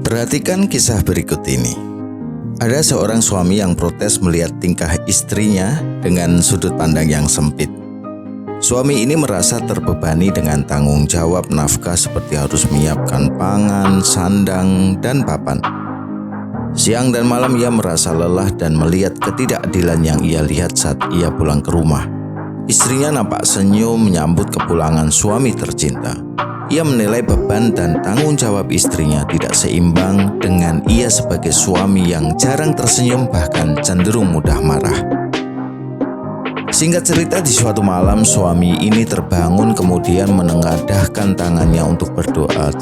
Perhatikan kisah berikut ini. Ada seorang suami yang protes melihat tingkah istrinya dengan sudut pandang yang sempit. Suami ini merasa terbebani dengan tanggung jawab nafkah seperti harus menyiapkan pangan, sandang, dan papan. Siang dan malam ia merasa lelah dan melihat ketidakadilan yang ia lihat saat ia pulang ke rumah. Istrinya nampak senyum menyambut kepulangan suami tercinta. Ia menilai beban dan tanggung jawab istrinya tidak seimbang dengan ia sebagai suami yang jarang tersenyum bahkan cenderung mudah marah. Singkat cerita, di suatu malam suami ini terbangun kemudian menengadahkan tangannya untuk berdoa.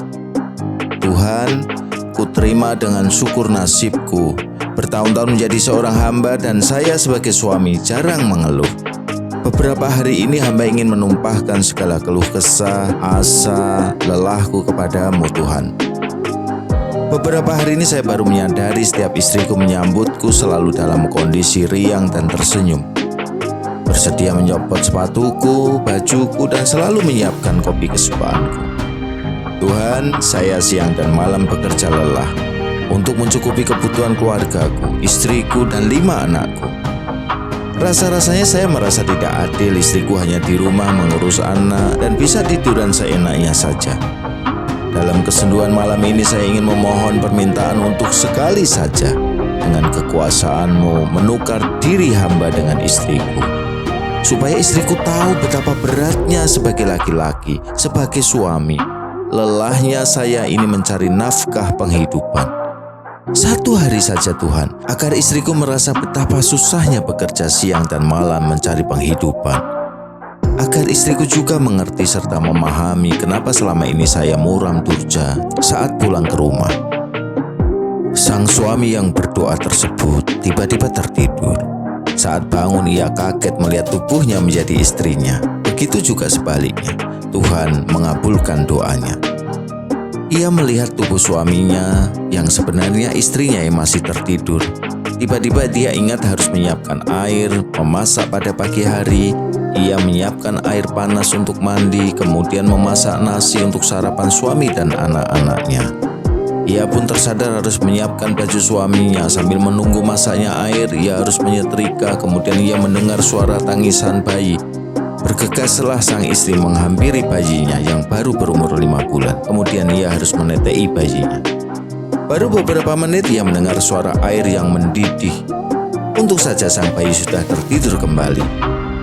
Tuhan, kuterima dengan syukur nasibku. Bertahun-tahun menjadi seorang hamba dan saya sebagai suami jarang mengeluh. Beberapa hari ini hamba ingin menumpahkan segala keluh kesah, asa, lelahku kepadamu Tuhan. Beberapa hari ini saya baru menyadari setiap istriku menyambutku selalu dalam kondisi riang dan tersenyum. Bersedia menyopot sepatuku, bajuku, dan selalu menyiapkan kopi kesukaanku. Tuhan, saya siang dan malam bekerja lelah untuk mencukupi kebutuhan keluargaku, istriku, dan 5 anakku. Rasa-rasanya saya merasa tidak adil istriku hanya di rumah mengurus anak dan bisa tiduran seenaknya saja. Dalam kesenduan malam ini saya ingin memohon permintaan untuk sekali saja dengan kekuasaanmu menukar diri hamba dengan istriku. Supaya istriku tahu betapa beratnya sebagai laki-laki, sebagai suami. Lelahnya saya ini mencari nafkah penghidupan. Satu hari saja Tuhan, agar istriku merasa betapa susahnya bekerja siang dan malam mencari penghidupan. Agar istriku juga mengerti serta memahami kenapa selama ini saya muram durja saat pulang ke rumah. Sang suami yang berdoa tersebut tiba-tiba tertidur. Saat bangun ia kaget melihat tubuhnya menjadi istrinya. Begitu juga sebaliknya, Tuhan mengabulkan doanya. Ia melihat tubuh suaminya yang sebenarnya istrinya yang masih tertidur. Tiba-tiba dia ingat harus menyiapkan air, memasak pada pagi hari. Ia menyiapkan air panas untuk mandi, kemudian memasak nasi untuk sarapan suami dan anak-anaknya. Ia pun tersadar harus menyiapkan baju suaminya. Sambil menunggu masaknya air, ia harus menyetrika. Kemudian ia mendengar suara tangisan bayi. Bergegaslah sang istri menghampiri bayinya yang baru berumur 5 bulan. Kemudian ia harus menetei bayinya. Baru beberapa menit ia mendengar suara air yang mendidih. Untung saja sang bayi sudah tertidur kembali.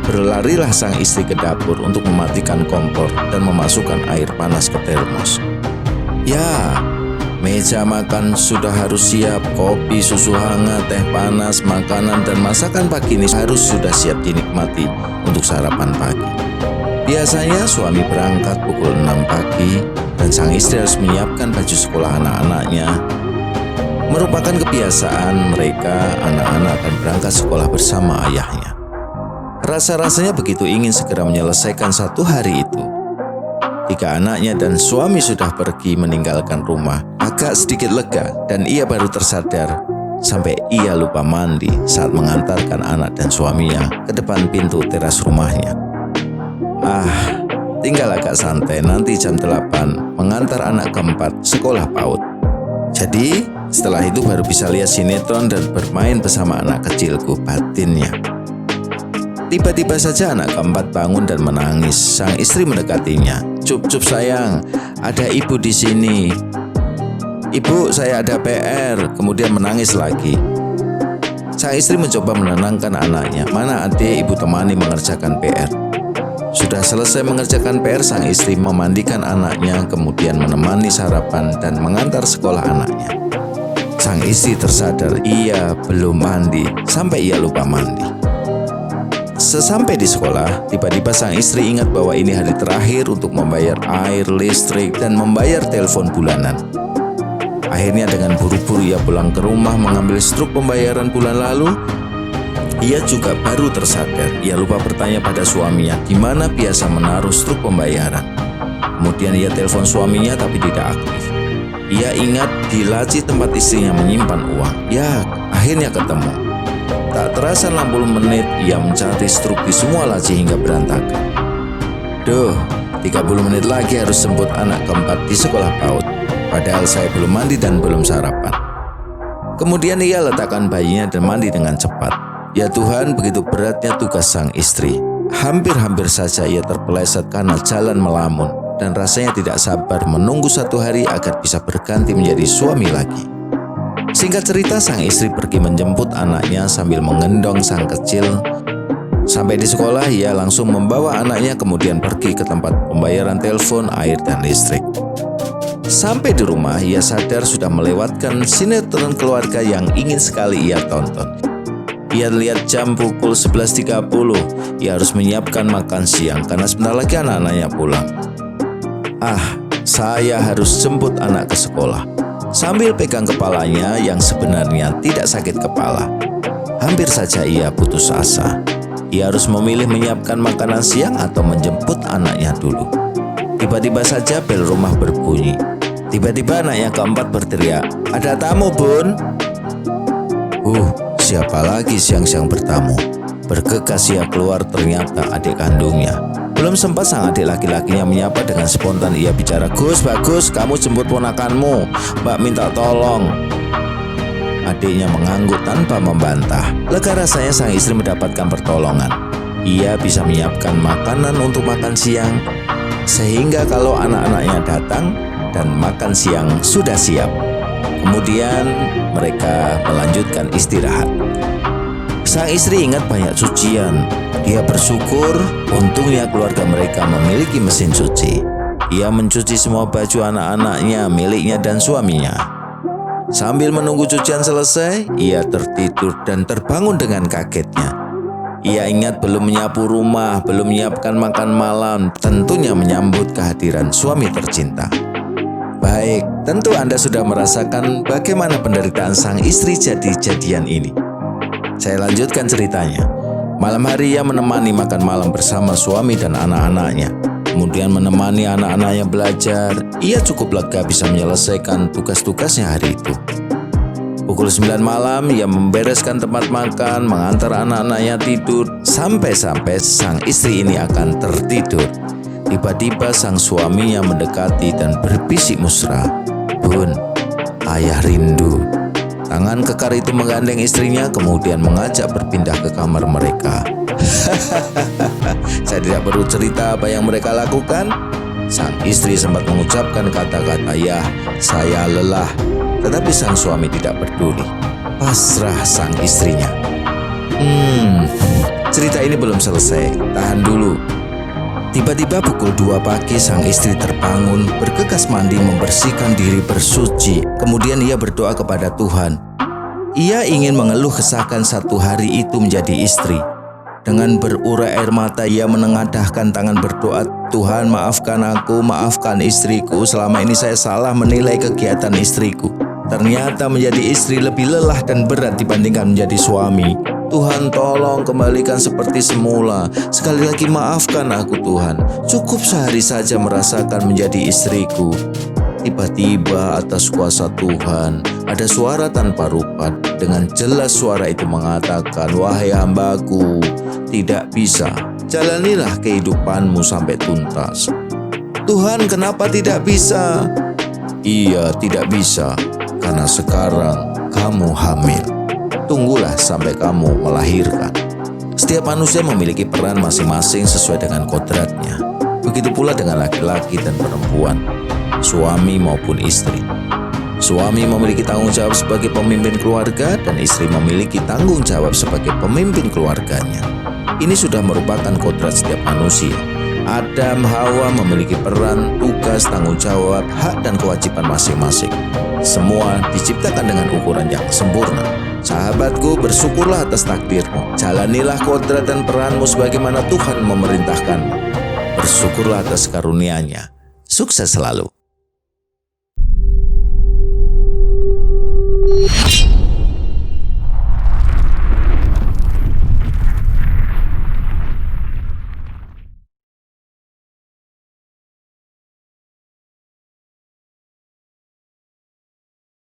Berlarilah sang istri ke dapur untuk mematikan kompor dan memasukkan air panas ke termos. Ya, meja makan sudah harus siap, kopi, susu hangat, teh panas, makanan, dan masakan pagi ini harus sudah siap dinikmati untuk sarapan pagi. Biasanya suami berangkat pukul 6 pagi dan sang istri harus menyiapkan baju sekolah anak-anaknya. Merupakan kebiasaan mereka, anak-anak akan berangkat sekolah bersama ayahnya. Rasa-rasanya begitu ingin segera menyelesaikan satu hari itu. Jika anaknya dan suami sudah pergi meninggalkan rumah, agak sedikit lega dan ia baru tersadar sampai ia lupa mandi saat mengantarkan anak dan suaminya ke depan pintu teras rumahnya. Tinggal agak santai, nanti jam 8 mengantar anak keempat sekolah PAUD. Jadi setelah itu baru bisa lihat sinetron dan bermain bersama anak kecilku, batinnya. Tiba-tiba saja anak keempat bangun dan menangis. Sang istri mendekatinya. Cup sayang, ada ibu di sini. Ibu, saya ada PR. Kemudian menangis lagi. Sang istri mencoba menenangkan anaknya. Mana adik, ibu temani mengerjakan PR. Sudah selesai mengerjakan PR, sang istri memandikan anaknya, kemudian menemani sarapan dan mengantar sekolah anaknya. Sang istri tersadar ia belum mandi sampai ia lupa mandi. Sesampai di sekolah, tiba-tiba sang istri ingat bahwa ini hari terakhir untuk membayar air, listrik, dan membayar telepon bulanan. Akhirnya dengan buru-buru ia pulang ke rumah mengambil struk pembayaran bulan lalu. Ia juga baru tersadar, ia lupa bertanya pada suaminya di mana biasa menaruh struk pembayaran. Kemudian ia telepon suaminya tapi tidak aktif. Ia ingat di laci tempat istrinya menyimpan uang. Ya, akhirnya ketemu. Tak terasa 60 menit ia mencari struk di semua laci hingga berantakan. 30 menit lagi harus jemput anak keempat di sekolah PAUD. padahal saya belum mandi dan belum sarapan. Kemudian ia letakkan bayinya dan mandi dengan cepat. Ya Tuhan, begitu beratnya tugas sang istri. Hampir-hampir saja ia terpeleset karena jalan melamun dan rasanya tidak sabar menunggu satu hari agar bisa berganti menjadi suami lagi. Singkat cerita, sang istri pergi menjemput anaknya sambil menggendong sang kecil. Sampai di sekolah, ia langsung membawa anaknya kemudian pergi ke tempat pembayaran telepon, air, dan listrik. Sampai di rumah, ia sadar sudah melewatkan sinetron keluarga yang ingin sekali ia tonton. Ia lihat jam pukul 11.30, ia harus menyiapkan makan siang karena sebentar lagi anak-anaknya pulang. Saya harus jemput anak ke sekolah. Sambil pegang kepalanya yang sebenarnya tidak sakit kepala, hampir saja ia putus asa. Ia harus memilih menyiapkan makanan siang atau menjemput anaknya dulu. Tiba-tiba saja bel rumah berbunyi. Tiba-tiba anaknya keempat berteriak, "Ada tamu, Bun." Siapa lagi siang-siang bertamu? Bergegas ia keluar, ternyata adik kandungnya. Belum sempat sang adik laki-lakinya menyapa, dengan spontan ia bicara, "Gus, bagus, kamu jemput ponakanmu. Mbak minta tolong." Adiknya mengangguk tanpa membantah. Lega rasanya sang istri mendapatkan pertolongan. Ia bisa menyiapkan makanan untuk makan siang, sehingga kalau anak-anaknya datang dan makan siang sudah siap. Kemudian mereka melanjutkan istirahat. Sang istri ingat banyak cucian. Dia bersyukur untungnya keluarga mereka memiliki mesin cuci. Ia mencuci semua baju anak-anaknya, miliknya dan suaminya. Sambil menunggu cucian selesai, ia tertidur dan terbangun dengan kagetnya. Ia ingat belum menyapu rumah, belum menyiapkan makan malam, tentunya menyambut kehadiran suami tercinta. Baik, tentu Anda sudah merasakan bagaimana penderitaan sang istri jadi-jadian ini. Saya lanjutkan ceritanya. Malam hari ia menemani makan malam bersama suami dan anak-anaknya. Kemudian menemani anak-anaknya belajar. Ia cukup lega bisa menyelesaikan tugas-tugasnya hari itu. Pukul 9 malam ia membereskan tempat makan, mengantar anak-anaknya tidur. Sampai-sampai sang istri ini akan tertidur. Tiba-tiba sang suaminya mendekati dan berbisik mesra, "Bun, ayah rindu." Tangan kekar itu menggandeng istrinya, kemudian mengajak berpindah ke kamar mereka. Saya tidak perlu cerita apa yang mereka lakukan. Sang istri sempat mengucapkan kata-kata, "Ya, saya lelah." Tetapi sang suami tidak peduli. Pasrah sang istrinya. Cerita ini belum selesai. Tahan dulu. Tiba-tiba pukul 2 pagi sang istri terbangun, bergegas mandi, membersihkan diri, bersuci. Kemudian ia berdoa kepada Tuhan. Ia ingin mengeluh kesahkan satu hari itu menjadi istri. Dengan berurai air mata ia menengadahkan tangan berdoa, "Tuhan, maafkan aku, maafkan istriku. Selama ini saya salah menilai kegiatan istriku. Ternyata menjadi istri lebih lelah dan berat dibandingkan menjadi suami. Tuhan, tolong kembalikan seperti semula. Sekali lagi maafkan aku, Tuhan. Cukup sehari saja merasakan menjadi istriku." Tiba-tiba atas kuasa Tuhan ada suara tanpa rupa. Dengan jelas suara itu mengatakan, "Wahai hambaku, tidak bisa. Jalanilah kehidupanmu sampai tuntas." "Tuhan, kenapa tidak bisa?" "Iya, tidak bisa, karena sekarang kamu hamil. Tunggulah sampai kamu melahirkan." Setiap manusia memiliki peran masing-masing sesuai dengan kodratnya. Begitu pula dengan laki-laki dan perempuan, suami maupun istri. Suami memiliki tanggung jawab sebagai pemimpin keluarga dan istri memiliki tanggung jawab sebagai pemimpin keluarganya. Ini sudah merupakan kodrat setiap manusia. Adam, Hawa memiliki peran, tugas, tanggung jawab, hak dan kewajiban masing-masing. Semua diciptakan dengan ukuran yang sempurna. Sahabatku, bersyukurlah atas takdirmu. Jalanilah kodrat dan peranmu sebagaimana Tuhan memerintahkanmu. Bersyukurlah atas karunia-Nya. Sukses selalu.